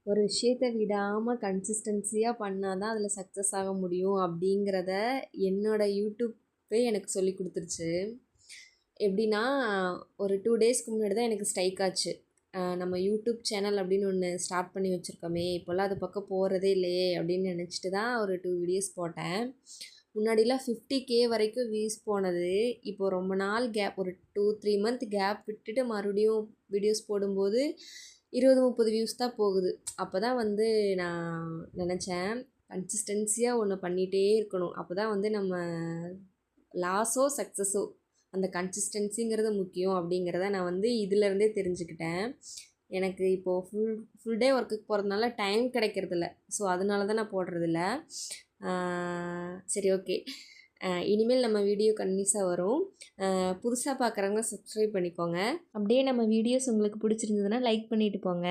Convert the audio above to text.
ஒரு விஷயத்த விடாமல் கன்சிஸ்டன்சியாக பண்ணால் தான் அதில் சக்ஸஸ் ஆக முடியும் அப்படிங்கிறத என்னோடய யூடியூப்பே எனக்கு சொல்லி கொடுத்துருச்சு. எப்படின்னா, ஒரு 2 டேஸ்க்கு முன்னாடி தான் எனக்கு ஸ்ட்ரைக் ஆச்சு. நம்ம யூடியூப் சேனல் அப்படின்னு ஒன்று ஸ்டார்ட் பண்ணி வச்சுருக்கோமே, இப்போல்லாம் அது பக்கம் போகிறதே இல்லையே அப்படின்னு நினச்சிட்டு தான் ஒரு 2 வீடியோஸ் போட்டேன். முன்னாடிலாம் 50K வரைக்கும் வியூஸ் போனது. இப்போ ரொம்ப நாள் கேப், ஒரு 2-3 மந்த் கேப் விட்டுட்டு மறுபடியும் வீடியோஸ் போடும்போது 20-30 வியூஸ் தான் போகுது. அப்போ தான் வந்து நான் நினச்சேன், கன்சிஸ்டன்சியாக ஒன்று பண்ணிகிட்டே இருக்கணும். அப்போ தான் வந்து நம்ம லாஸோ சக்ஸஸோ அந்த கன்சிஸ்டன்சிங்கிறது முக்கியம் அப்படிங்கிறத நான் வந்து இதிலேருந்தே தெரிஞ்சுக்கிட்டேன். எனக்கு இப்போது ஃபுல் டே ஒர்க்குக்கு போகிறதுனால டைம் கிடைக்கிறதில்ல. ஸோ அதனால தான் நான் போடுறதில்ல. சரி, ஓகே. இனிமேல் நம்ம வீடியோ கன்டினியூஸாக வரும். புதுசாக பார்க்குறவங்க சப்ஸ்கிரைப் பண்ணிக்கோங்க. அப்படியே நம்ம வீடியோஸ் உங்களுக்கு பிடிச்சிருந்ததுன்னா லைக் பண்ணிவிட்டு போங்க.